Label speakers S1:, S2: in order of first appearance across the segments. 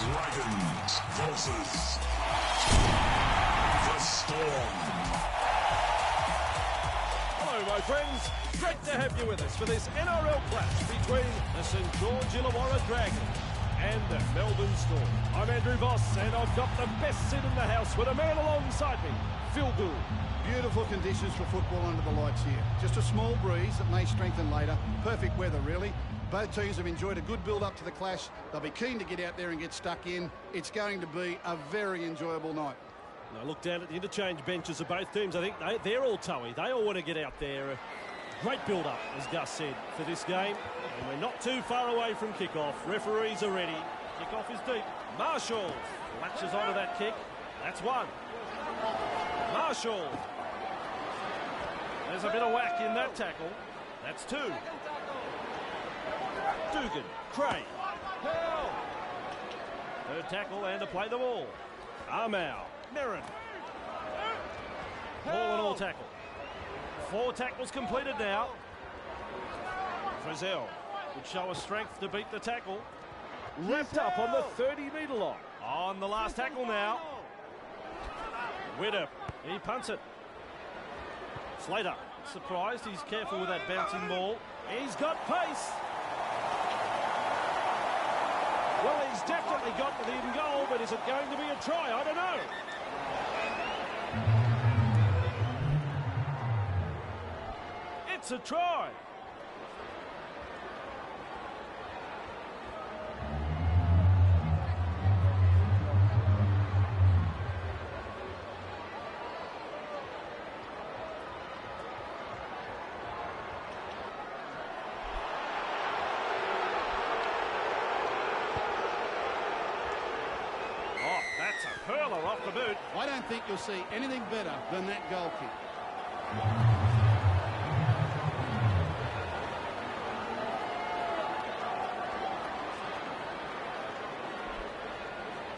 S1: Dragons versus the Storm.
S2: Hello, my friends. Great to have you with us for this NRL clash between the St George Illawarra Dragons and the Melbourne Storm. I'm Andrew Voss, and I've got the best seat in the house with a man alongside me, Phil Gould.
S3: Beautiful conditions for football under the lights here. Just a small breeze that may strengthen later. Perfect weather, really. Both teams have enjoyed a good build-up to the clash. They'll be keen to get out there and get stuck in. It's going to be a very enjoyable night.
S2: Now look down at the interchange benches of both teams. I think they're all toey. They all want to get out there. Great build-up, as Gus said, for this game. And we're not too far away from kick-off. Referees are ready. Kick-off is deep. Marshall latches onto that kick. That's one. Marshall. There's a bit of whack in that tackle. That's two. Dugan, Craig. Third tackle and to play the ball. Armour, Merrin. Ball and all tackle. 4 tackles completed now. Frizzell would show a strength to beat the tackle. Wrapped up on the 30-metre line. On the last tackle now. Widder, he punts it. Slater, surprised, he's careful with that bouncing ball. He's got pace. Well, he's definitely got the lead goal, but is it going to be a try? I don't know. It's a try. That's a hurler off the boot.
S3: I don't think you'll see anything better than that goal kick.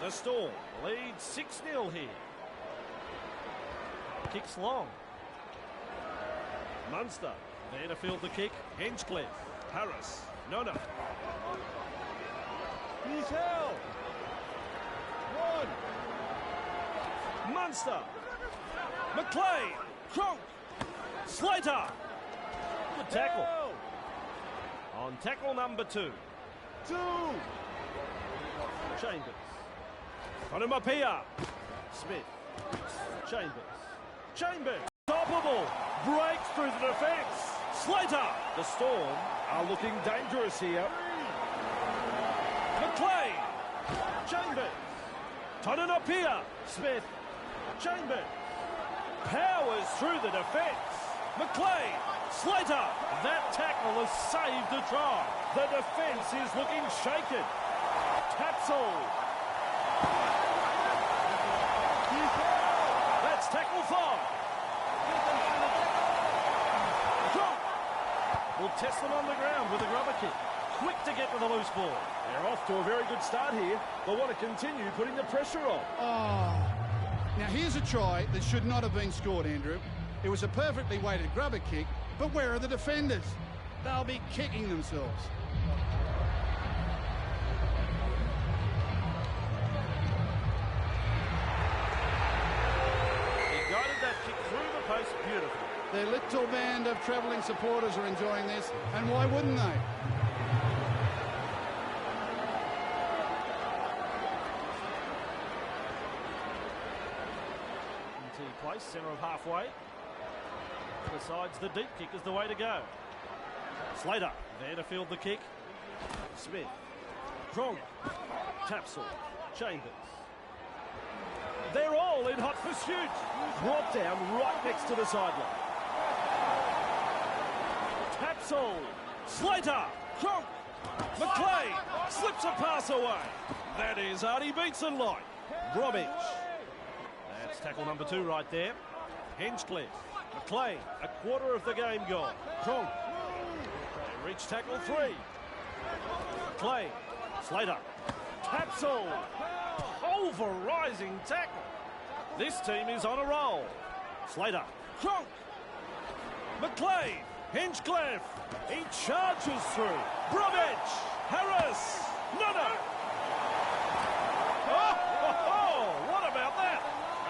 S2: The Storm leads 6-0 here. Kicks long. Munster there to field the kick. Hinchcliffe, Harris, Nona. He's held. Munster, McLean, Cronk, Slater. Good tackle. On tackle number 2. Chambers. Onomapia. Smith. Chambers. Stoppable. Breaks through the defence. Slater. The Storm are looking dangerous here. McLean. Chambers. Onomapia. Smith. Chambers. Powers through the defence. McLean. Slater. That tackle has saved a try. The defence is looking shaken. Tapsell. That's tackle 5. We'll test them on the ground with a grubber kick. Quick to get to the loose ball. They're off to a very good start here. They want to continue putting the pressure on.
S3: Oh. Now, here's a try that should not have been scored, Andrew. It was a perfectly weighted grubber kick, but where are the defenders? They'll be kicking themselves.
S2: He guided that kick through the post beautifully.
S3: Their little band of travelling supporters are enjoying this, and why wouldn't they?
S2: Place, centre of halfway. Decides the deep kick is the way to go. Slater there to field the kick. Smith. Cronk. Tapsell. Chambers. They're all in hot pursuit. Brought down right next to the sideline. Tapsell. Slater. Cronk. McLean slips a pass away. That is Artie Beetson-like. Bromwich. That's tackle number 2 right there. Hinchcliffe. McLean, a quarter of the game gone. Cronk. They reach tackle 3. McLean. Slater. Tapsell. Over-rising tackle. This team is on a roll. Slater. Cronk. McLean. Hinchcliffe. He charges through. Bromwich. Harris. Nona.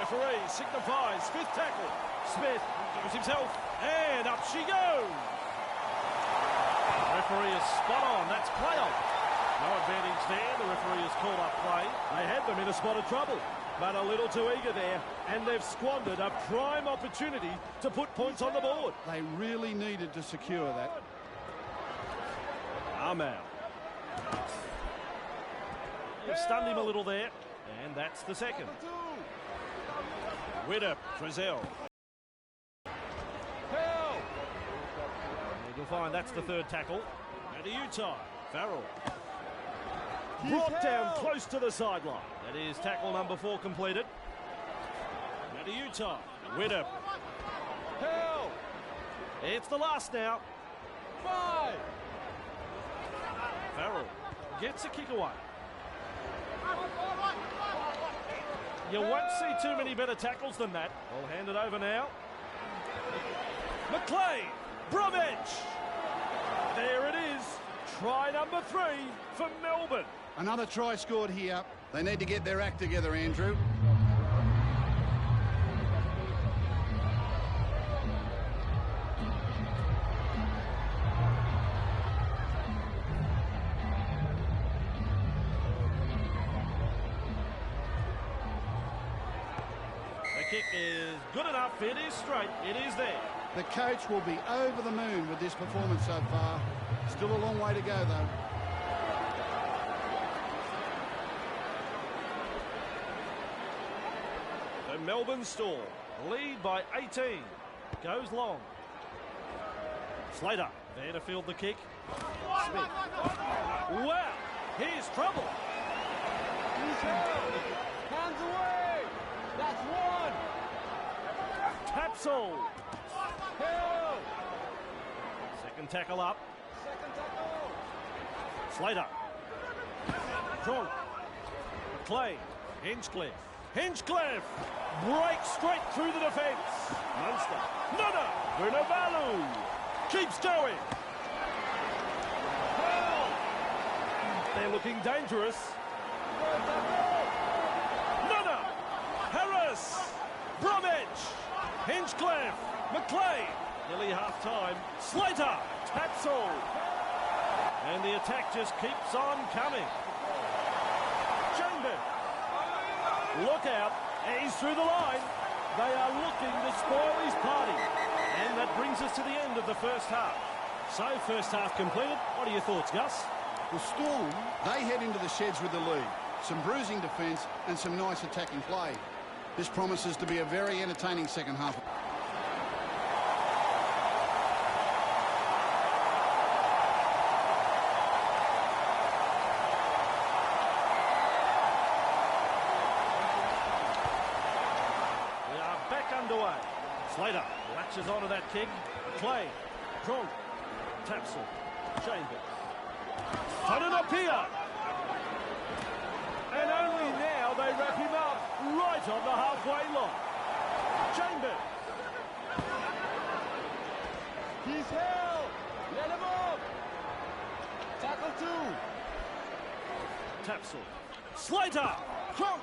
S2: referee signifies fifth tackle. Smith goes himself, and up she goes. The referee is spot on. That's play on. No advantage there. The referee has called up play. They had them in a spot of trouble, but a little too eager there, and they've squandered a prime opportunity to put points on the board.
S3: They really needed to secure that.
S2: Armour. You've stunned him a little there, and that's the second. Widder, Frizzell. You'll find that's the third tackle. Now to Utah. Farrell. Brought down close to the sideline. That is tackle number 4 completed. Now to Utah. Widder. It's the last now. 5. Farrell gets a kick away. You won't see too many better tackles than that. I'll hand it over now. McLean. Bromwich. There it is. Try number 3 for Melbourne.
S3: Another try scored here. They need to get their act together, Andrew.
S2: The kick is good enough. It is straight. It is there.
S3: The coach will be over the moon with this performance so far. Still a long way to go, though.
S2: The Melbourne Storm lead by 18. Goes long. Slater there to field the kick. Smith. Wow, here's trouble.
S4: Hands away. That's 1.
S2: Tapsall. Second tackle up. Slater. Strong. McLean. Hinchcliffe. Hinchcliffe breaks straight through the defence. Munster. Nada. Vunivalu keeps going. They're looking dangerous. Nada. Harris. Bromwich. Hinchcliffe. McLean. Nearly half-time. Slater. Tapsall. And the attack just keeps on coming. Chambers. Look out. He's through the line. They are looking to spoil his party. And that brings us to the end of the first half. So, first half completed. What are your thoughts, Gus?
S3: The Storm, they head into the sheds with the lead. Some bruising defence and some nice attacking play. This promises to be a very entertaining second half.
S2: Underway. Slater latches onto that kick. Clay, Kronk, Tapsall, Chambers. Tananapia. And only now they wrap him up right on the halfway line. Chambers.
S4: He's held. Let him up. Tackle 2.
S2: Tapsall. Slater. Kronk.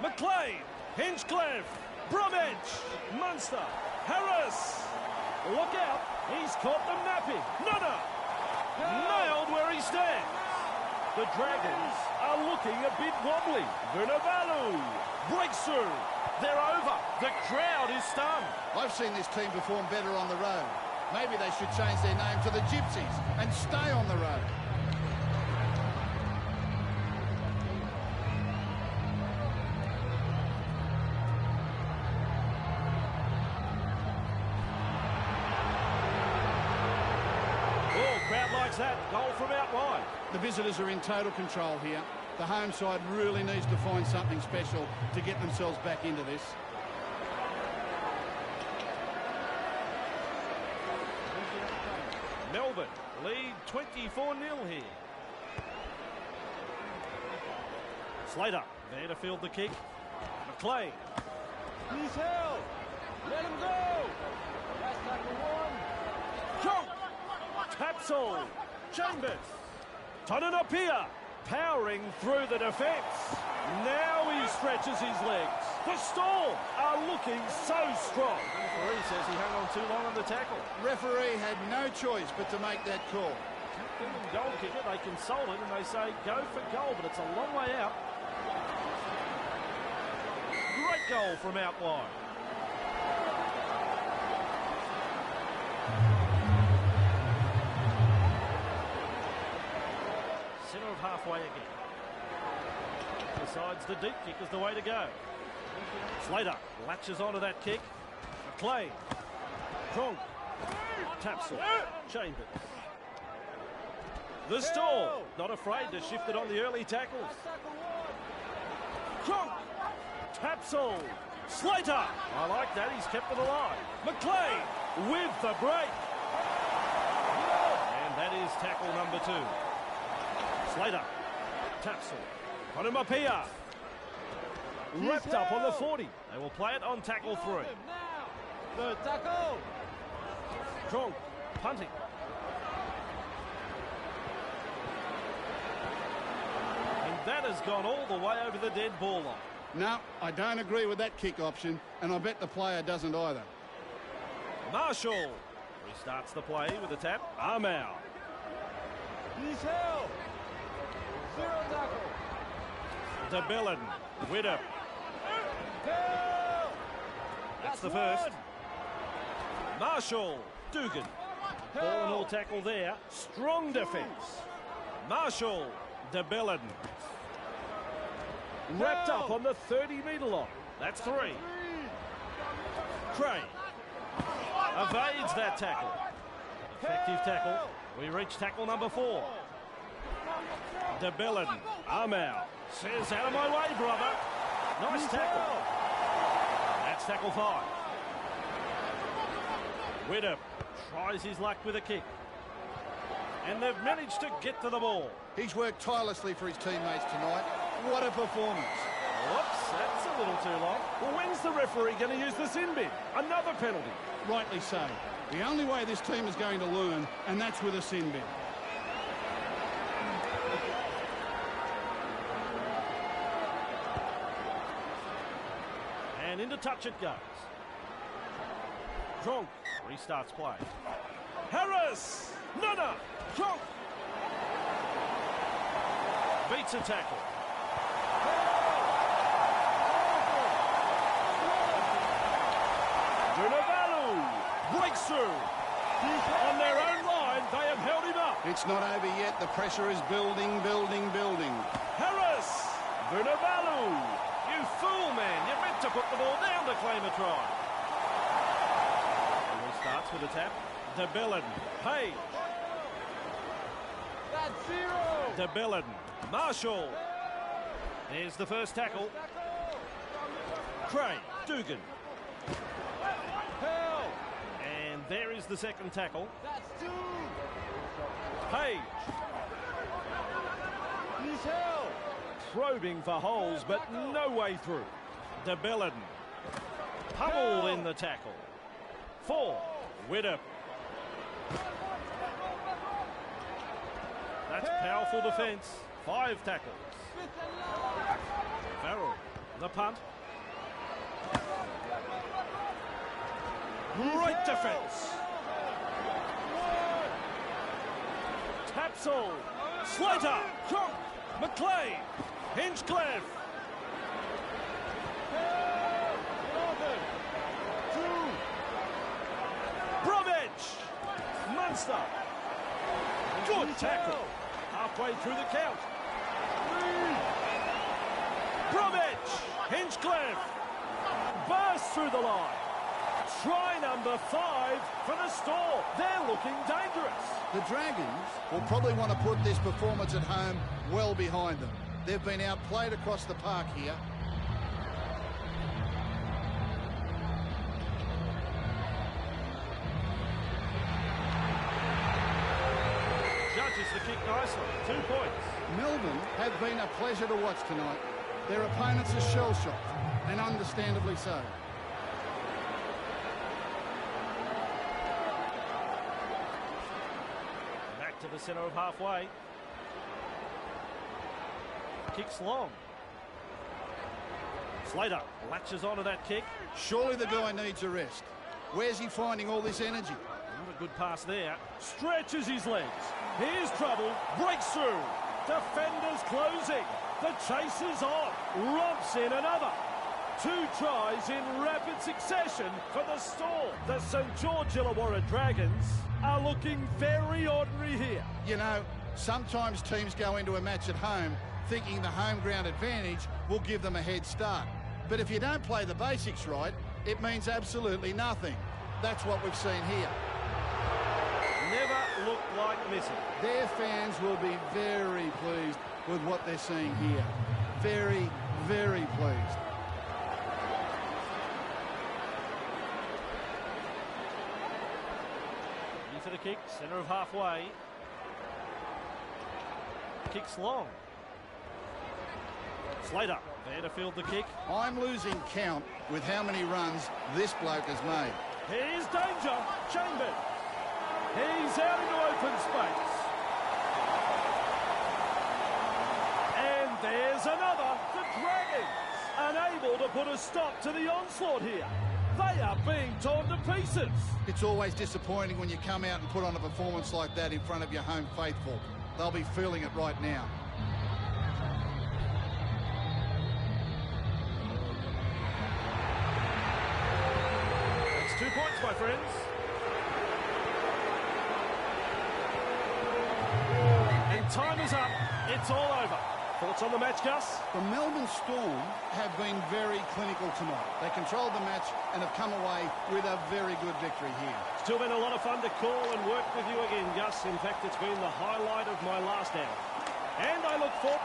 S2: McLean. Hinchcliffe. Bromwich, Munster, Harris. Look out, he's caught them napping. Nada. Nailed where he stands. The Dragons are looking a bit wobbly. Vunivalu breaks through. They're over. The crowd is stunned.
S3: I've seen this team perform better on the road. Maybe they should change their name to the Gypsies and stay on the road.
S2: Crowd likes that. Goal from out wide.
S3: The visitors are in total control here. The home side really needs to find something special to get themselves back into this.
S2: Melbourne lead 24-0 here. Slater there to field the kick. McLean.
S4: He's held. Let him go. That's tackle 1.
S2: Jump. Tapsall. Chambers. Tananapia powering through the defence. Now he's stretches his legs. The Storm are looking so strong. The referee says he hung on too long on the tackle.
S3: Referee had no choice but to make that call.
S2: Captain and goal kicker, they consult it and they say go for goal, but it's a long way out. Great goal from out wide. Centre of halfway again. Decides the deep kick is the way to go. Slater latches onto that kick. McLean. Cronk. Tapsell. Chambers. The Storm not afraid to shift it on the early tackles. Cronk. Tapsell. Slater. I like that. He's kept it alive. McLean with the break. And that is tackle number 2. Slater. Tapsell. Konumapia. Wrapped up on the 40. They will play it on tackle 3.
S4: Third tackle.
S2: Cronk. Punting. And that has gone all the way over the dead ball line.
S3: No, I don't agree with that kick option, and I bet the player doesn't either.
S2: Marshall restarts the play with a tap. Armour.
S4: He's held. Zero tackle.
S2: De Belin. Widder.
S4: Held.
S2: That's the first. Marshall. Dugan. Ball and all tackle there. Strong defence. Marshall. De Belin. Wrapped up on the 30-metre line. That's 3. Craig. Evades that tackle. Effective tackle. We reach tackle number 4. De Belin. Armour. Says, out of my way, brother. Nice tackle. That's tackle 5. Widder tries his luck with a kick. And they've managed to get to the ball.
S3: He's worked tirelessly for his teammates tonight. What a performance.
S2: Whoops, that's a little too long. Well, when's the referee going to use the sin bin? Another penalty.
S3: Rightly so. The only way this team is going to learn, and that's with a sin bin.
S2: And into touch it goes. Cronk restarts play. Harris! Nunna! Cronk! Beats a tackle. Vunivalu breaks through. On their own line, they have held him up.
S3: It's not over yet. The pressure is building, building, building.
S2: Harris! Vunivalu! You fool, man. You meant to put the ball down to claim a try. He starts with a tap. De Belin. Page.
S4: That's 0.
S2: De Belin. Marshall. There's the first tackle. Craig. Dugan.
S4: Held.
S2: And there is the second tackle.
S4: That's 2.
S2: Page.
S4: He's held.
S2: Probing for holes, but no way through. De Belin. Pummeled in the tackle. 4. Widder. That's powerful defence. 5 tackles. Farrell. The punt. Great defence. Tapsell. Slater. Cronk. McLean. Hinchcliffe.
S4: 2.
S2: Bromwich. Munster. Good tackle. Halfway through the count.
S4: 3.
S2: Bromwich. Hinchcliffe. Bursts through the line. Try number 5 for the Storm. They're looking dangerous.
S3: The Dragons will probably want to put this performance at home well behind them. They've been outplayed across the park here.
S2: Judges the kick nicely. 2 points.
S3: Melbourne have been a pleasure to watch tonight. Their opponents are shell-shocked, and understandably so.
S2: Back to the centre of halfway. Kicks long. Slater latches onto that kick.
S3: Surely the guy needs a rest. Where's he finding all this energy?
S2: Not a good pass there. Stretches his legs. Here's trouble. Breaks through. Defenders closing. The chase is on. Romps in another. 2 tries in rapid succession for the Storm. The St George Illawarra Dragons are looking very ordinary here.
S3: You know, sometimes teams go into a match at home thinking the home ground advantage will give them a head start. But if you don't play the basics right, it means absolutely nothing. That's what we've seen here.
S2: Never looked like missing.
S3: Their fans will be very pleased with what they're seeing here. Very, very pleased.
S2: Ready for the kick, centre of halfway. Kicks long. Slater there to field the kick.
S3: I'm losing count with how many runs this bloke has made.
S2: Here's danger. Chambers. He's out into open space. And there's another. The Dragons unable to put a stop to the onslaught here. They are being torn to pieces.
S3: It's always disappointing when you come out and put on a performance like that in front of your home faithful. They'll be feeling it right now.
S2: That's 2 points, my friends. And time is up. It's all over. Thoughts on the match, Gus?
S3: The Melbourne Storm have been very clinical tonight. They controlled the match and have come away with a very good victory here.
S2: Still been a lot of fun to call and work with you again, Gus. In fact, it's been the highlight of my last hour. And I look forward...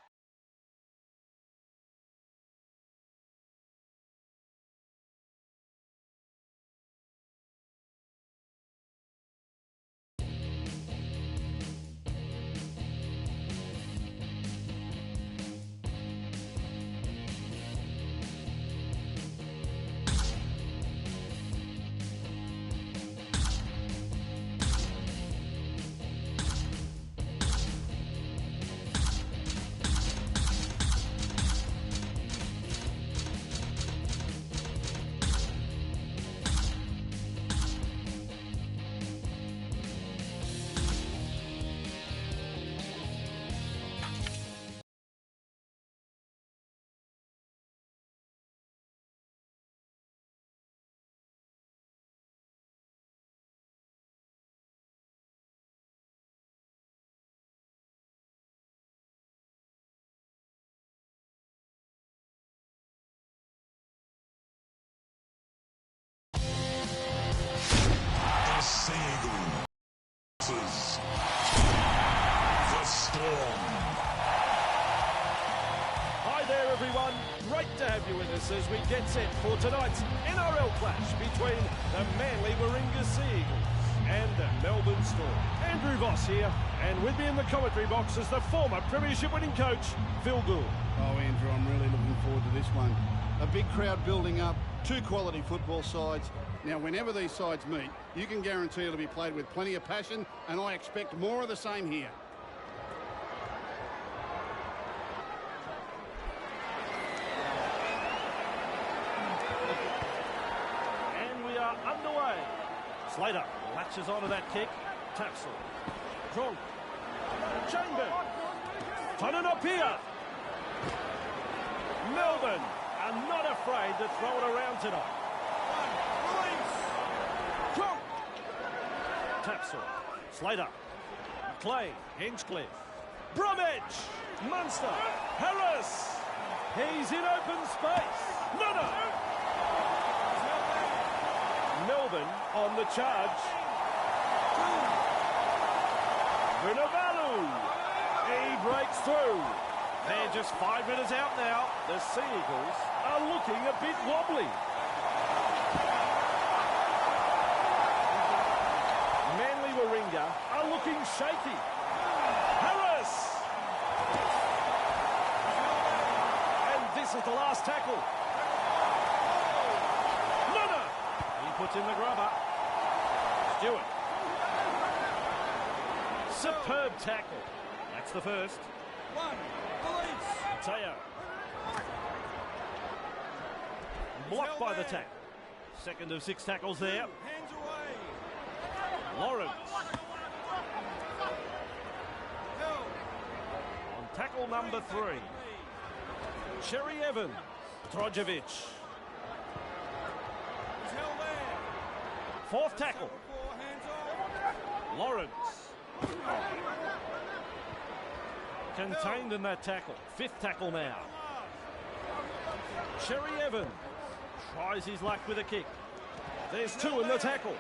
S1: The Storm.
S2: Hi there, everyone. Great to have you with us as we get set for tonight's NRL clash between the Manly Warringah Sea Eagles and the Melbourne Storm. Andrew Voss here, and with me in the commentary box is the former premiership winning coach, Phil Gould.
S3: Oh, Andrew, I'm really looking forward to this one. A big crowd building up, 2 quality football sides. Now, whenever these sides meet, you can guarantee it'll be played with plenty of passion, and I expect more of the same here.
S2: And we are underway. Slater latches onto that kick. Tapsel. Drunk. Chamber. Turning up here. Melbourne are not afraid to throw it around tonight. Drunk. Tapsel. Slater. McLean. Hinchcliffe. Bromwich. Munster. Harris. He's in open space. Nutter. Melbourne on the charge. Vunivalu. He breaks through. They're just 5 minutes out now. The Sea Eagles are looking a bit wobbly. Manly Warringah are looking shaky. Harris. And this is the last tackle. Nutter. He puts in the grubber. Stewart. Superb tackle. That's the first. Teo. Blocked by the tackle. Second of 6 tackles there.
S4: Hands away.
S2: Lawrence. On tackle number 3. Cherry Evans. Drojevic.
S4: He's held there.
S2: 4th tackle.
S4: Before, hands off.
S2: Lawrence. Contained in that tackle. 5th tackle now. Cherry Evans tries his luck with a kick. There's 2 in the tackle.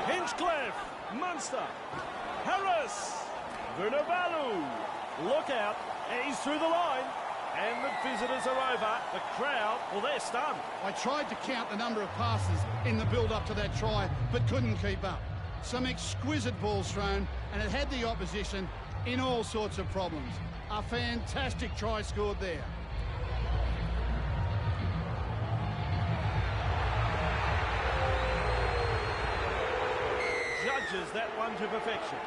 S2: Hinchcliffe. Munster. Harris. Vunivalu. Look out. He's through the line. And the visitors are over. The crowd, well, they're stunned.
S3: I tried to count the number of passes in the build-up to that try, but couldn't keep up. Some exquisite balls thrown, and it had the opposition in all sorts of problems. A fantastic try scored there.
S2: Judges that one to perfection.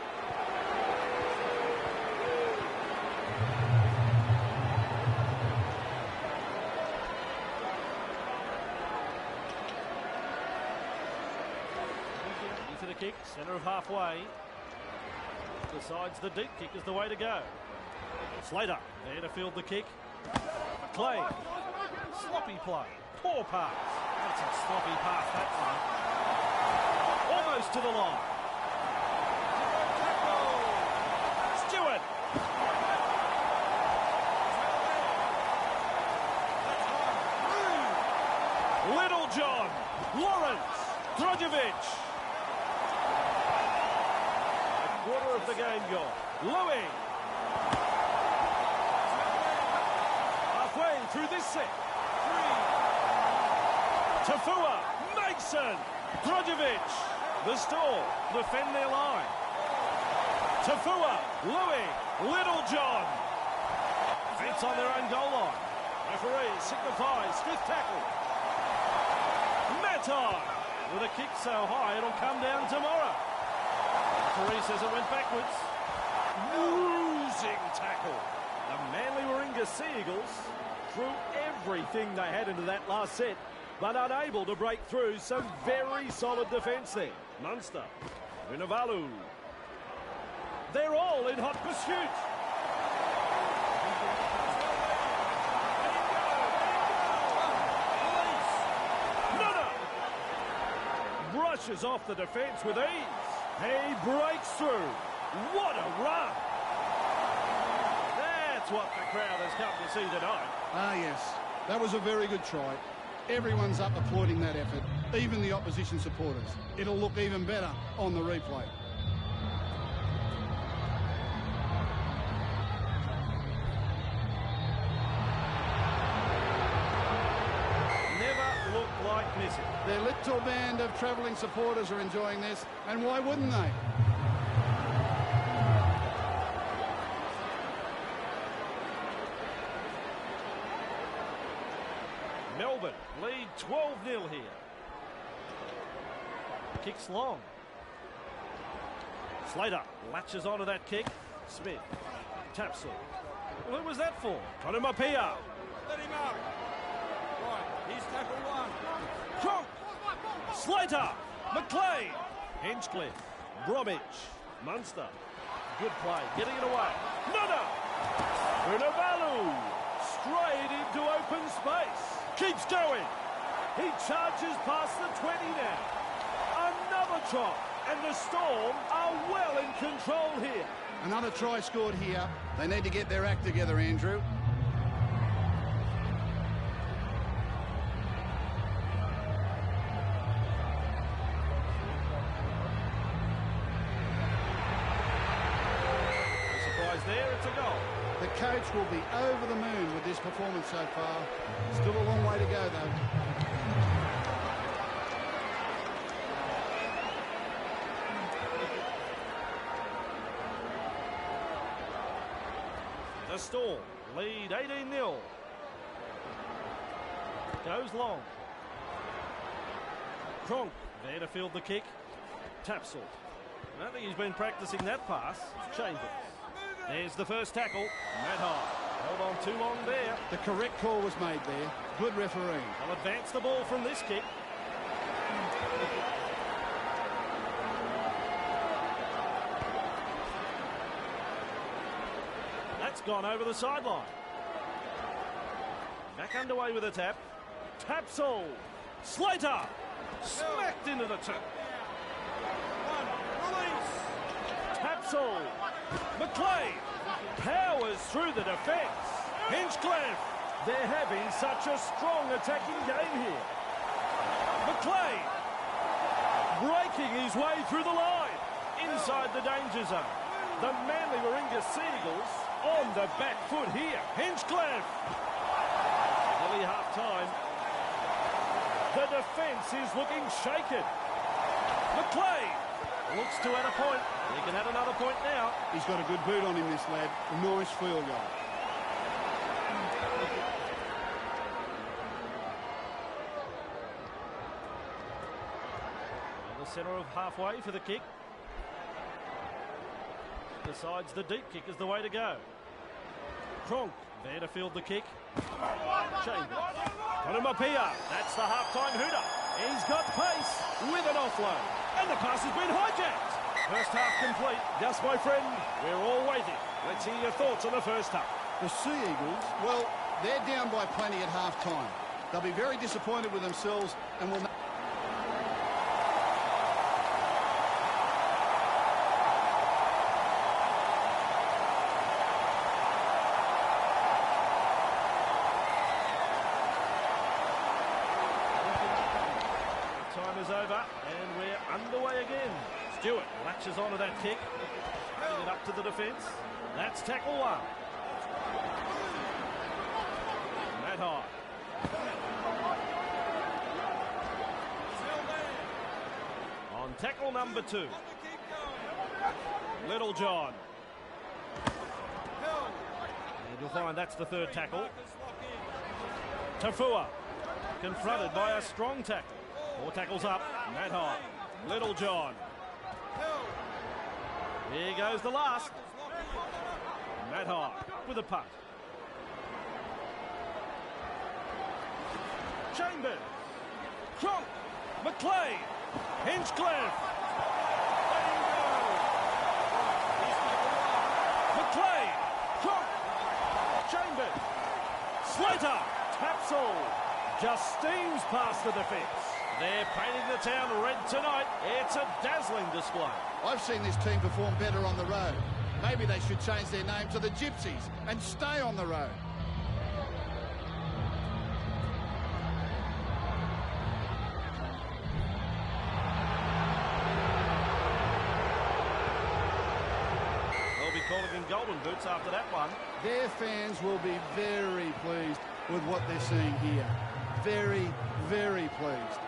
S2: Into the kick, centre of halfway. Decides the deep kick is the way to go. Slater there to field the kick. McLean. Sloppy play. Poor pass. That's a sloppy pass, that one. Almost to the line. Stewart. Little John. Lawrence. Drojevic. A quarter of the game gone. Louis. Halfway through this set. 3. Tafua. Mason. Drojevic. The stall. Defend their line. Tafua. Louis. Little John. It's on their own goal line. Referee signifies 5th tackle. Matai. With a kick so high it'll come down tomorrow. Referee says it went backwards. Losing tackle. The Manly Warringah Sea Eagles threw everything they had into that last set, but unable to break through some very solid defence there. Munster. Vunivalu. They're all in hot pursuit. Brushes off the defence with ease. He breaks through. What a run. That's what the crowd has come to see tonight.
S3: Ah, yes. That was a very good try. Everyone's up applauding that effort, even the opposition supporters. It'll look even better on the replay.
S2: Never looked like missing.
S3: Their little band of travelling supporters are enjoying this, and why wouldn't they?
S2: Melbourne lead 12-0 here. Kicks long. Slater latches onto that kick. Smith. Taps it. Well, who was that for? Konumapia.
S4: Let him up. Right, he's tackle 1.
S2: Cronk. Slater. McLean. Hinchcliffe. Bromwich. Munster. Good play. Getting it away. No. Vunivalu. Straight into open space. Keeps going. He charges past the 20 now. Another try. And the Storm are well in control here.
S3: Another try scored here. They need to get their act together, Andrew.
S2: No surprise there, it's a goal.
S3: The coach will be over the moon with this performance so far. Still a long way to go, though.
S2: The Storm lead 18-0. Goes long. Cronk there to field the kick. Tapsell. I don't think he's been practicing that pass. Chambers. There's the first tackle. Matt High held on too long there.
S3: The correct call was made there. Good refereeing.
S2: They'll advance the ball from this kick. That's gone over the sideline. Back underway with a tap. Tapsall. Slater. Smacked into the tip. Tapsall. McLean. Powers through the defence. Hinchcliffe. They're having such a strong attacking game here. McLean. Breaking his way through the line. Inside the danger zone. The Manly Warringah Seagulls on the back foot here. Hinchcliffe. Nearly half time. The defence is looking shaken. McLean looks to add a point. He can add another point now.
S3: He's got a good boot on him, this lad. Nice field goal.
S2: The centre of halfway for the kick. Decides the deep kick is the way to go. Cronk there to field the kick. Chambers. Konamapia. That's the half-time hooter. He's got pace with an offload. And the pass has been hijacked. First half complete. Yes, my friend, we're all waiting. Let's hear your thoughts on the first half.
S3: The Sea Eagles, well, they're down by plenty at half-time. They'll be very disappointed with themselves and will...
S2: Time is over and we're underway again. Stewart latches onto that kick. Bring it up to the defence. That's tackle one. Matt High. On tackle number 2. Little John. And you'll find that's the third tackle. Tafua. Confronted by a strong tackle. 4 tackles up. Matt High. Little John. Here goes the last. Matt High with a punt. Chambers. Cronk. McLean. Hinchcliffe. McLean. Cronk. Chambers. Slater. Tapsall. Just steams past the defence. They're painting the town red tonight. It's a dazzling display.
S3: I've seen this team perform better on the road. Maybe they should change their name to the Gypsies and stay on the road.
S2: They'll be calling in golden boots after that one.
S3: Their fans will be very pleased with what they're seeing here. Very, very pleased.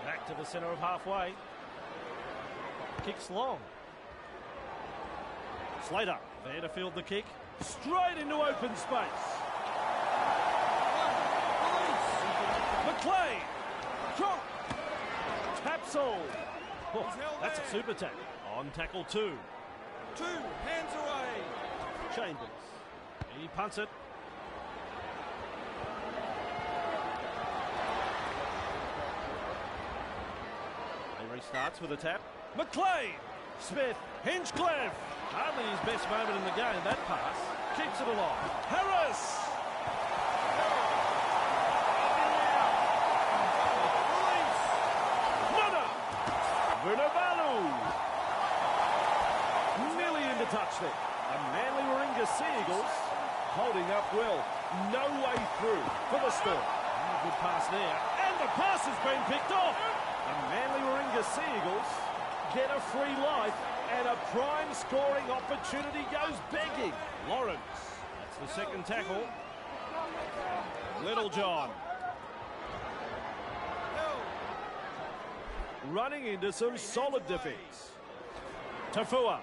S2: Back to the centre of halfway. Kicks long. Slater there to field the kick. Straight into open space. McLean. Cronk. Tapsall. Oh, that's a super tackle. On tackle 2.
S4: 2 hands away.
S2: Chambers. He punts it. He restarts with a tap. McLean. Smith. Hinchcliffe. Hardly his best moment in the game, that pass. Keeps it along. Harris. Nunner. Vunivalu. Nearly into touch there. The Manly Warringah Seagulls holding up well. No way through for the Storm. Good pass there. And the pass has been picked off. The Manly Warringah Seagulls get a free life and a prime scoring opportunity goes begging. Lawrence. That's the second tackle. Little John. Running into some solid defence. Tafua.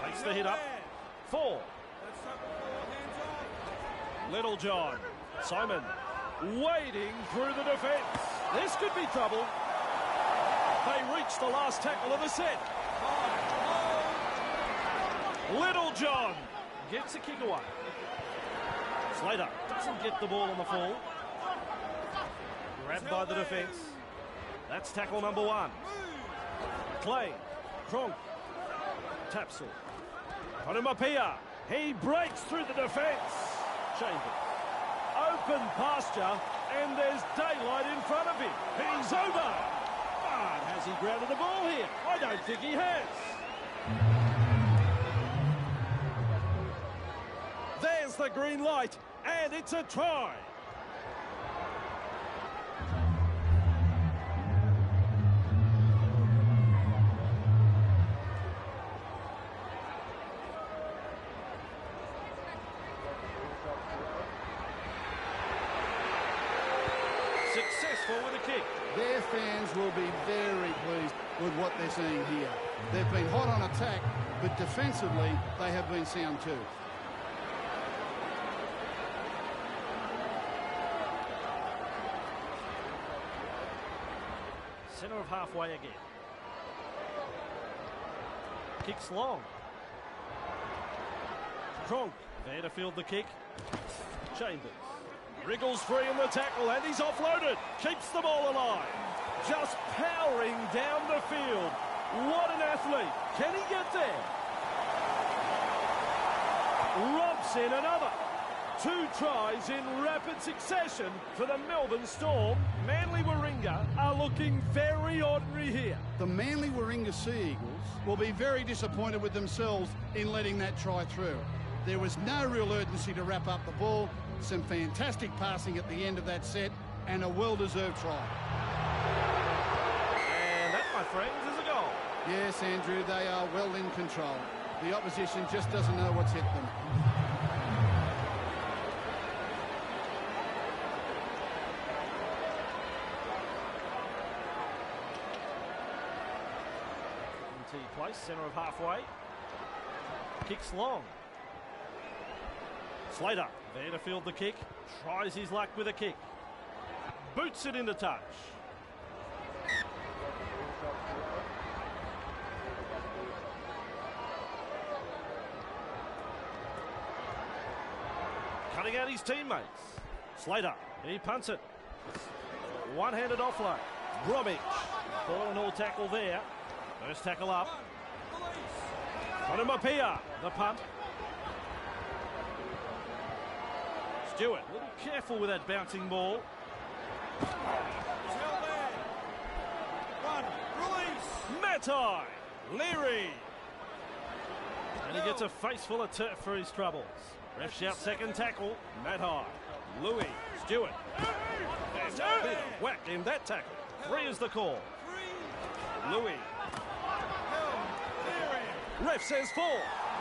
S2: Takes the hit up. 4. Little John. Simon. Wading through the defence. This could be trouble. They reach reached the last tackle of the set. Little John gets a kick away. Slater doesn't get the ball on the fall. Grabbed by the defence. That's tackle number 1. Clay, Kronk, Tapsel. Onomapia. He breaks through the defence. Chambers. Open pasture, and there's daylight in front of him. He's over. But has he grounded the ball here? I don't think he has. There's the green light, and it's a try. Successful with a kick.
S3: Their fans will be very pleased with what they're seeing here. They've been hot on attack, but defensively, they have been sound too.
S2: Centre of halfway again. Kicks long. Kronk there to field the kick. Chambers wriggles free in the tackle, and he's offloaded. Keeps the ball alive. Just powering down the field. What an athlete. Can he get there? Robs in another. 2 tries in rapid succession for the Melbourne Storm. Manly Warringah are looking very ordinary here.
S3: The Manly Warringah Sea Eagles will be very disappointed with themselves in letting that try through. There was no real urgency to wrap up the ball. Some fantastic passing at the end of that set, and a well-deserved try.
S2: And that, my friends, is a goal.
S3: Yes, Andrew, they are well in control. The opposition just doesn't know what's hit them.
S2: Into place, centre of halfway. Kicks long. Slater there to field the kick. Tries his luck with a kick. Boots it into touch. Cutting out his teammates. Slater, he punts it. One-handed offload. Bromwich. Ball and all tackle there. First tackle up. Onomapia, the punt. Stewart, a little careful with that bouncing ball.
S4: He's held there. 1, release.
S2: Matai, Leary. And he gets a face full of turf for his troubles. Ref shouts second tackle. Matai, Louis, Stewart. There's a bit of whack in that tackle. 3 is the call. Louis. Ref says 4.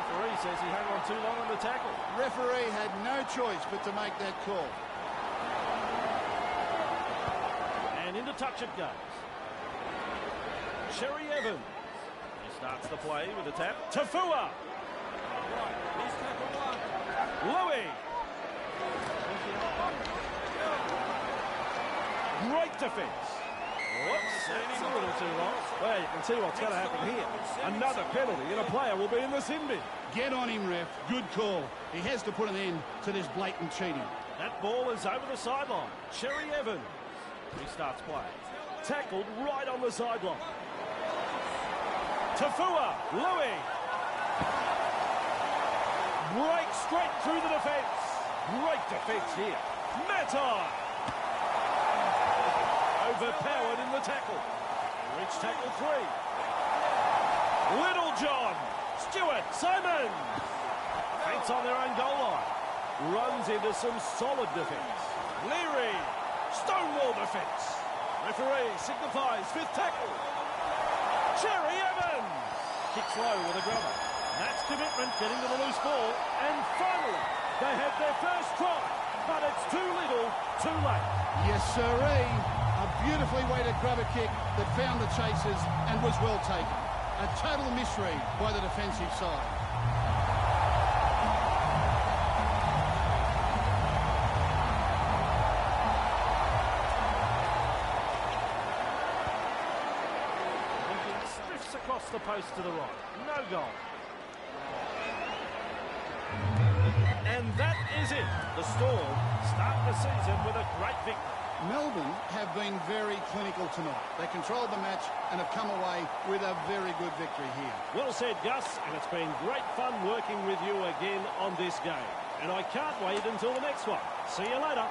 S2: Referee says he hung on too long on the tackle.
S3: Referee had no choice but to make that call.
S2: And into touch it goes. Cherry Evans. He starts the play with a tap. Tafua.
S4: Right, he's tackle 1.
S2: Louis. Great defence. Whoops, that's a little too long. Well, you can see what's going to happen here. Another penalty and a player will be in the sin bin.
S3: Get on him, ref. Good call. He has to put an end to this blatant cheating.
S2: That ball is over the sideline. Cherry Evans. He starts play. Tackled right on the sideline. Tafua. Louis. Breaks straight through the defence. Great defence here. Matai. Overpowered in the tackle. Reach tackle 3. Little John. Stewart. Simon. Faints on their own goal line. Runs into some solid defence. Leary. Stonewall defence. Referee signifies 5th tackle. Cherry Evans. Kicks low with a grubber. That's commitment getting to the loose ball. And finally, they have their first try. But it's too little, too late.
S3: Yes, sirree. A beautifully weighted grubber kick that found the chasers and was well taken. A total misread by the defensive side.
S2: across the post to the right. No goal. And that is it. The Storm start the season with a great victory.
S3: Melbourne have been very clinical tonight. They controlled the match and have come away with a very good victory here.
S2: Well said, Gus, and it's been great fun working with you again on this game. And I can't wait until the next one. See you later.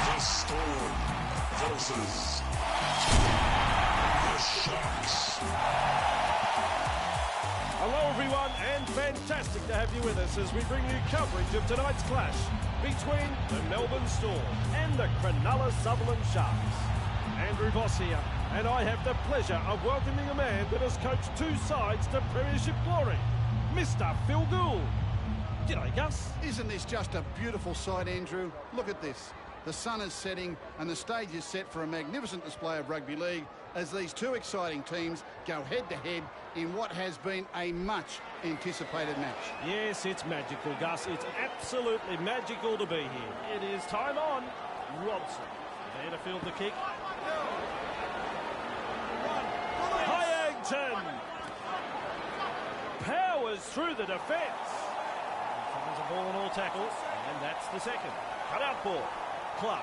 S1: The Storm versus the Sharks.
S2: Hello everyone, and fantastic to have you with us as we bring you coverage of tonight's clash between the Melbourne Storm and the Cronulla Sutherland Sharks. Andrew Voss here, and I have the pleasure of welcoming a man that has coached two sides to premiership glory, Mr. Phil Gould. G'day, Gus.
S3: Isn't this just a beautiful sight, Andrew? Look at this. The sun is setting and the stage is set for a magnificent display of rugby league as these two exciting teams go head-to-head in what has been a much anticipated match.
S2: Yes, it's magical, Gus. It's absolutely magical to be here. It is time on. Robson there to field the kick. Hyangton powers through the defence. Finds a ball on all tackles, and that's the second. Cut out ball. Clark.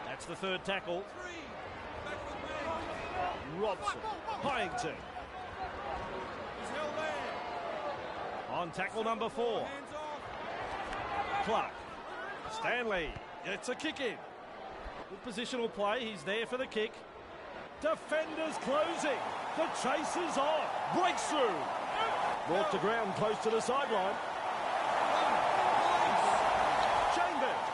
S2: That's the third tackle. Robson. Hyangton. On tackle number 4. Clark. Stanley gets a kick in. Good positional play. He's there for the kick. Defenders closing. The chase is on. Breaks through. Brought to ground close to the sideline. Chambers.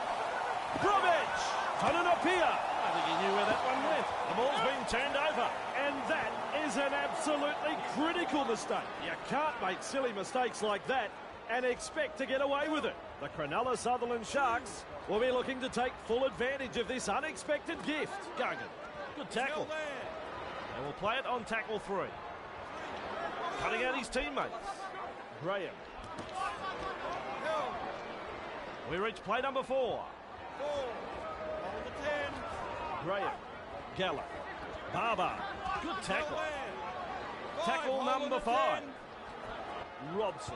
S2: Bromwich. Tananapia. I think he knew where that one went. The ball's been turned over. And that is an absolutely critical mistake. You can't make silly mistakes like that and expect to get away with it. The Cronulla Sutherland Sharks will be looking to take full advantage of this unexpected gift. Gargan. Good tackle. They will play it on tackle 3. Cutting out his teammates. Graham. We reach play number 4. Graham. Geller. Barber. Good tackle. Tackle number 5. Robson.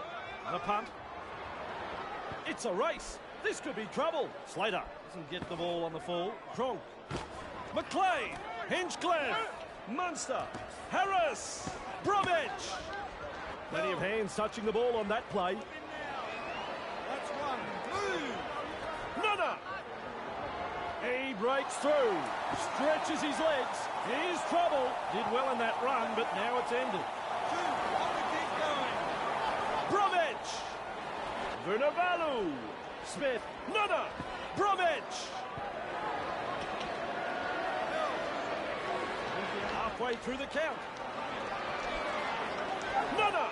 S2: The punt. It's a race. This could be trouble. Slater doesn't get the ball on the full. Cronk. McLean. Hinchcliffe. Munster. Harris. Bromwich. Plenty of hands touching the ball on that play.
S4: That's one. Move.
S2: Nana. He breaks through. Stretches his legs. Here's trouble. Did well in that run, but now it's ended.
S4: Two. On the keep going.
S2: Bromwich. Vunivalu. Smith. Nunner. Bromwich. Halfway through the count. Nunner.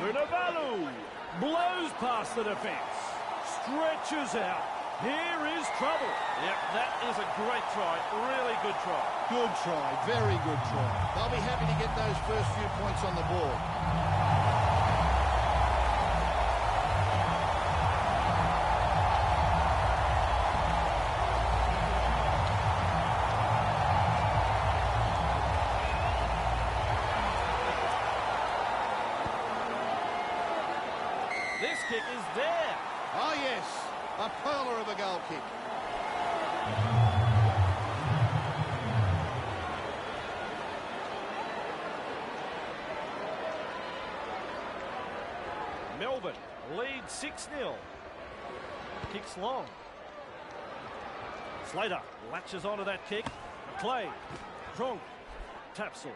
S2: Vunivalu. Blows past the defence. Stretches out. Here is trouble.
S5: Yep, that is a great try. Really good try.
S3: Good try, very good try. They'll be happy to get those first few points on the board.
S2: This kick is there.
S3: Oh, yes, a pearler of a goal kick.
S2: Melbourne lead 6-0. Kicks long. Slater latches onto that kick. McLean. Cronk. Tapsell.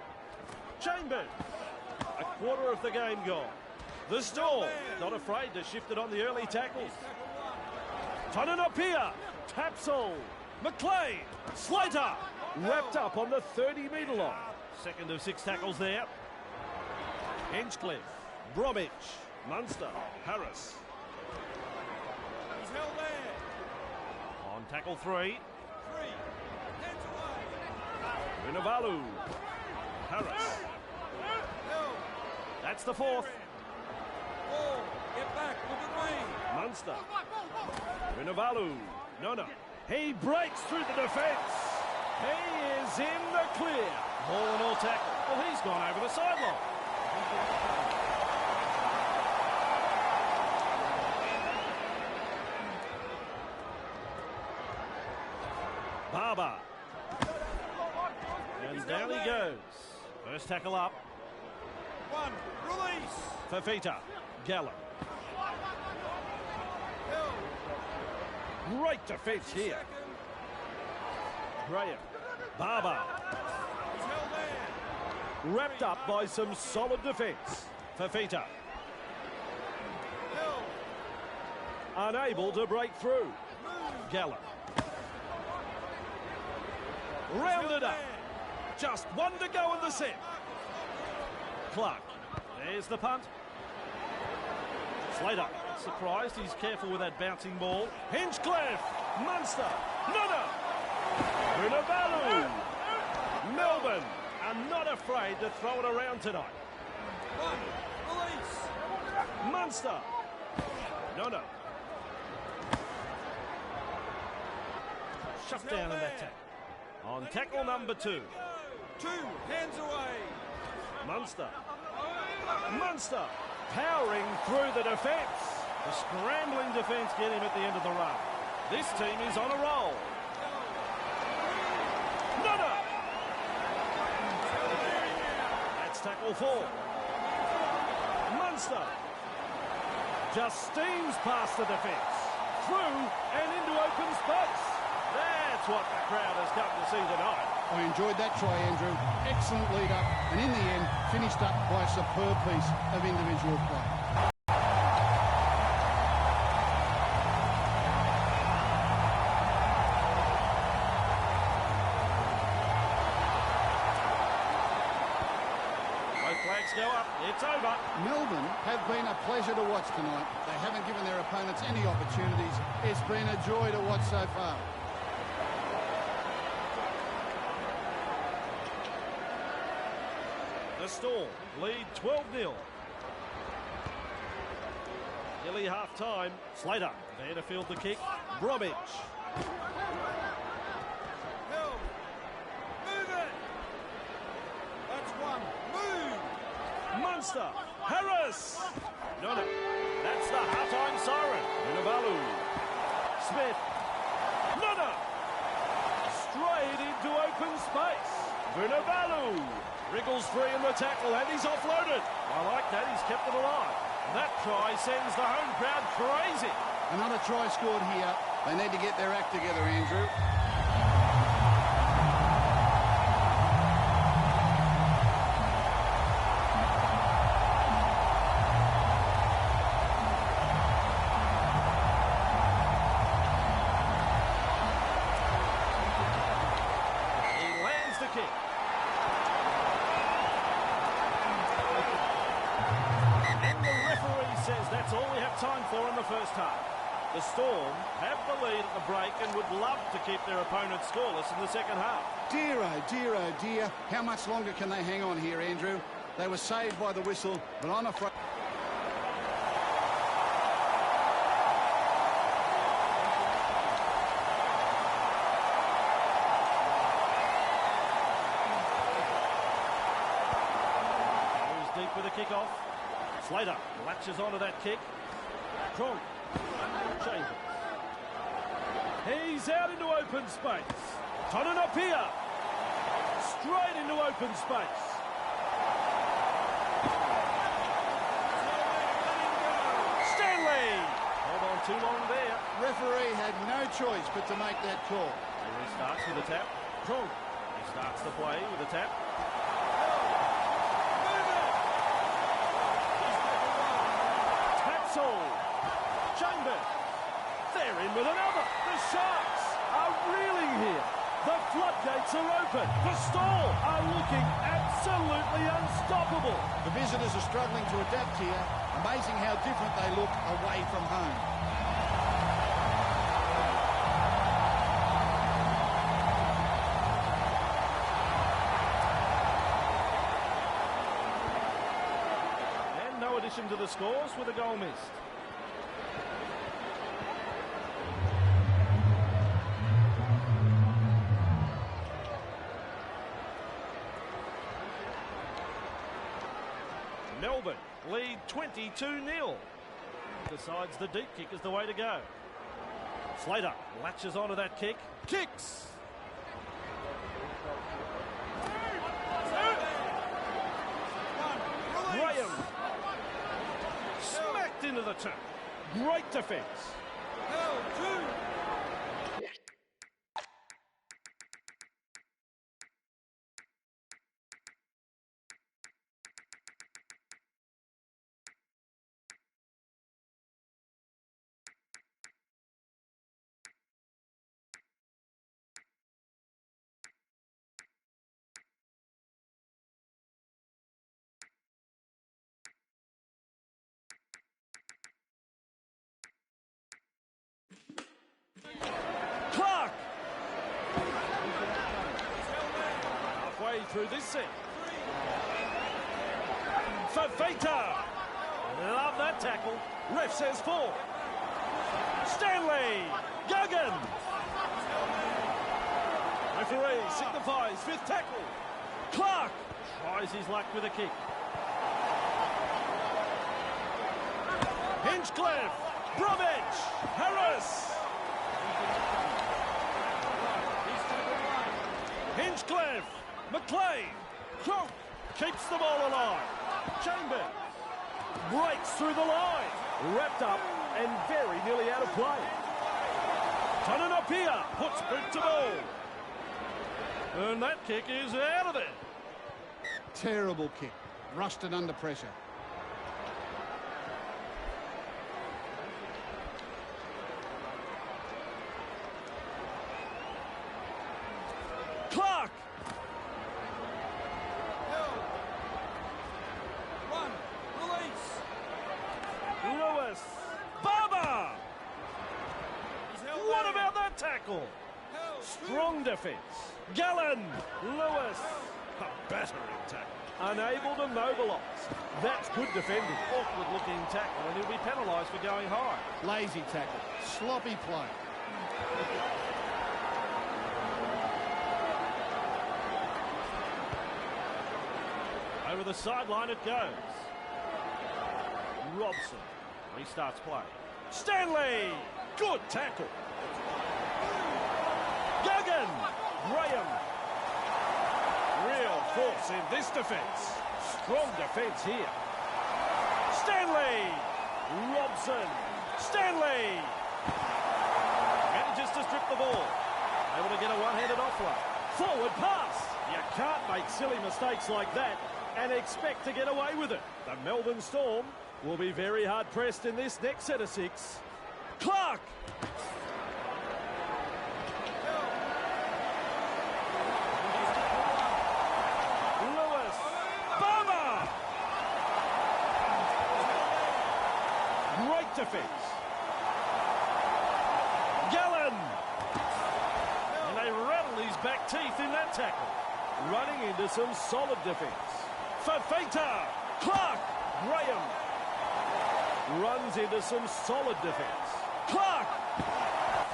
S2: Chambers. A quarter of the game gone. The Storm not afraid to shift it on the early tackles. Tonanapia. Tapsell. McLean. Slater. Wrapped up on the 30-metre line. Second of 6 tackles there. Hinchcliffe. Bromwich. Munster. Harris.
S4: He's held there.
S2: On tackle 3.
S4: 3. Hands away.
S2: Vunivalu. Harris.
S4: Held.
S2: That's the 4th.
S4: Ball. Get back. Look at me.
S2: Munster. Vunivalu. No. He breaks through the defence. He is in the clear. Ball and all tackle. Well, he's gone over the sideline. Barber. And down he goes. First tackle up.
S4: 1. Release.
S2: Fafita. Gallup.
S4: Held.
S2: Great defence here.
S4: Second.
S2: Graham. Barber.
S4: He's held there.
S2: Wrapped up by some solid defence. Fafita.
S4: Held.
S2: Unable to break through. Gallup. Rounded up. Just one to go in the set. Clark. There's the punt. Slater. Surprised. He's careful with that bouncing ball. Hinchcliffe. Munster. Nunner. Vunivalu. Melbourne are not afraid to throw it around tonight.
S4: 1. Release.
S2: Munster. Nunner. Shut down in that tackle. On tackle number 2.
S4: 2. Hands away.
S2: Munster. Munster powering through the defence. The scrambling defence get him at the end of the run. This team is on a roll. Nunner. That's tackle 4. Munster just steams past the defence. Through and into open space. That's what the crowd has come to see tonight.
S3: I enjoyed that try, Andrew. Excellent lead up, and in the end, finished up by a superb piece of individual play.
S2: Both flags go up. It's over.
S3: Melbourne have been a pleasure to watch tonight. They haven't given their opponents any opportunities. It's been a joy to watch so far.
S2: The Storm lead 12-0. Nearly half-time. Slater there to field the kick. Bromwich.
S4: Held. Move it. That's 1. Move.
S2: Munster. Harris. No. That's the half-time siren. Vunivalu. Smith. Nunner. Straight into open space. Vunivalu. Wriggles free in the tackle and he's offloaded. I like that, he's kept it alive. That try sends the home crowd crazy.
S3: Another try scored here. They need to get their act together, Andrew.
S2: time for in the first half. The Storm have the lead at the break and would love to keep their opponent scoreless in the second half.
S3: Dear, oh dear, oh dear. How much longer can they hang on here, Andrew? They were saved by the whistle, but I'm afraid...
S2: Deep with a kick-off. Slater latches onto that kick. Cronk. Chambers. He's out into open space. Tonnen up here. Straight into open space. Stanley. Hold on too long there.
S3: Referee had no choice but to make that call.
S2: He restarts with a tap. Cronk. He starts the play with a tap. Chambers. They're in with another. The Sharks are reeling here. The floodgates are open. The Storm are looking absolutely unstoppable.
S3: The visitors are struggling to adapt here. Amazing how different they look away from home.
S2: And no addition to the scores with a goal missed. Melbourne lead 22-0. Decides the deep kick is the way to go. Slater latches onto that kick. Kicks. Graham. Smacked into the turn. Great defence. Clark. Halfway through this set. Fafita. Love that tackle. Ref says 4. Stanley. Guggen. Referee signifies 5th tackle. Clark tries his luck with a kick. Hinchcliffe. Bromwich. Harris. Hinchcliffe. McLean. Cronk keeps the ball alive. Chambers breaks through the line. Wrapped up and very nearly out of play. Tonnen up here. Puts boot to ball. And that kick is out of there.
S3: Terrible kick. Rusted under pressure.
S2: Clark. Lewis. Barber. What about that tackle? Strong defence. Gallen. Lewis. A battering tackle. Unable to mobilise. That's good defending. Awkward looking tackle and he'll be penalised for going high.
S3: Lazy tackle. Sloppy play.
S2: Over the sideline it goes. Robson restarts play. Stanley! Good tackle. Guggen! Graham. Real force in this defence. Strong defence here. Stanley! Robson. Stanley! Manages to strip the ball. Able to get a one-handed offload. Forward pass. You can't make silly mistakes like that and expect to get away with it. The Melbourne Storm will be very hard-pressed in this next set of 6. Clark! Lewis! Barber! Great defence. Gallen! And they rattle his back teeth in that tackle. Running into some solid defence. Fafita! Clark! Graham! Runs into some solid defence. Clark!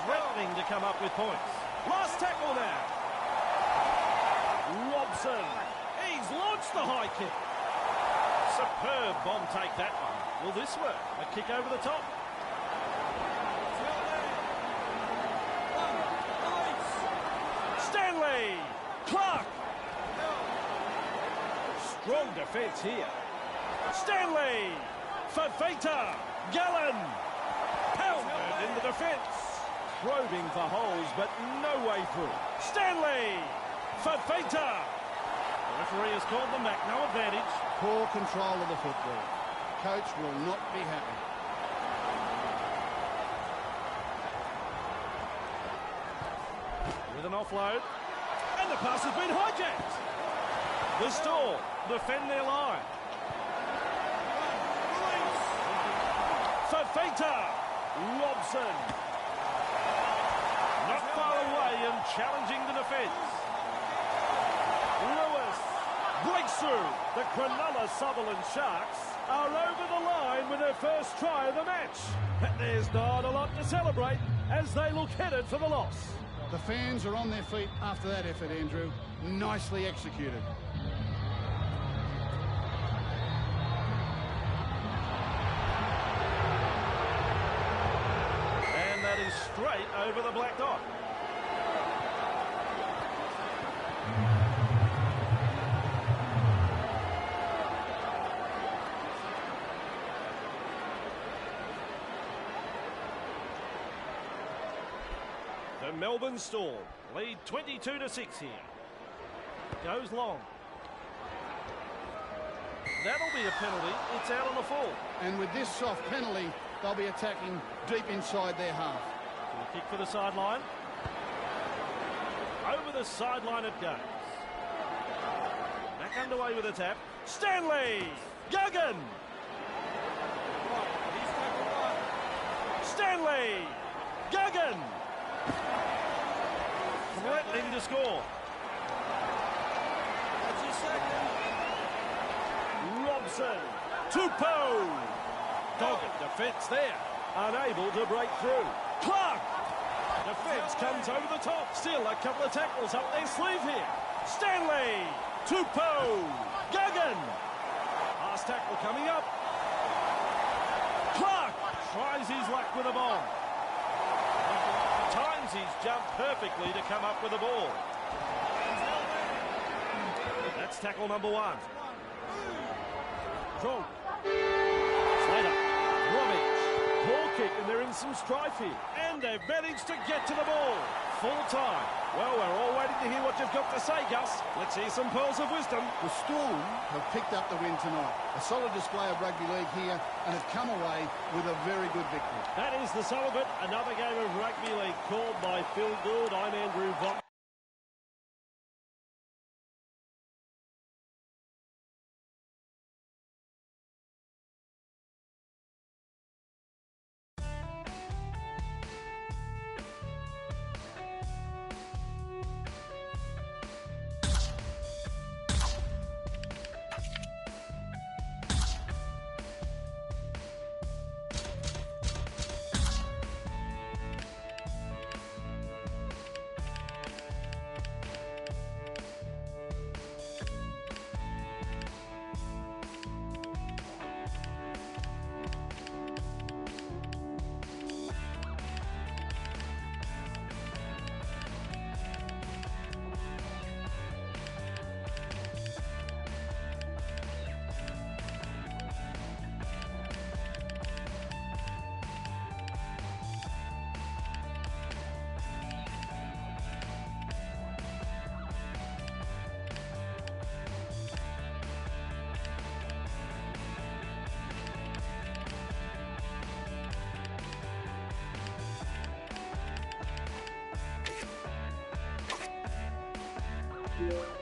S2: Threatening to come up with points. Last tackle now. Robson. He's launched the high kick. Superb bomb take that one. Will this work? A kick over the top. Stanley. Clark. Strong defence here. Stanley. Fafita. Gallen. Pounded in the defence. Probing for holes, but no way through. Stanley. Fafita. The referee has called them back. No advantage.
S3: Poor control of the football. Coach will not be happy.
S2: With an offload. And the pass has been hijacked. The Storm defend their line. Fafita. Robson. Not far away and challenging the defence. Lewis breaks through. The Cronulla Sutherland Sharks are over the line with their first try of the match. And there's not a lot to celebrate as they look headed for the loss.
S3: The fans are on their feet after that effort, Andrew. Nicely executed.
S2: And that is straight over the black dot. The Melbourne Storm lead 22-6 here. Goes long. That'll be a penalty. It's out on the full.
S3: And with this soft penalty, they'll be attacking deep inside their half.
S2: A kick for the sideline. Over the sideline it goes. Back underway with a tap. Stanley! Guggen! Stanley! Guggen! Threatening to score. Robson. Tupou. Dogged defence there. Unable to break through. Clark. Defence comes over the top. Still a couple of tackles up their sleeve here. Stanley. Tupou. Guggen. Last tackle coming up. Clark tries his luck with a bomb. Times he's jumped perfectly to come up with the ball. That's tackle number one. Strong. Slater. Robbie. Ball kick, and they're in some strife here. And they've managed to get to the ball. Full time. Well, we're all waiting to hear what you've got to say, Gus. Let's hear some pearls of wisdom.
S3: The Storm have picked up the win tonight. A solid display of rugby league here and have come away with a very good victory.
S2: That is the sum of it. Another game of rugby league called by Phil Gould. I'm Andrew Vaught.
S6: Yeah.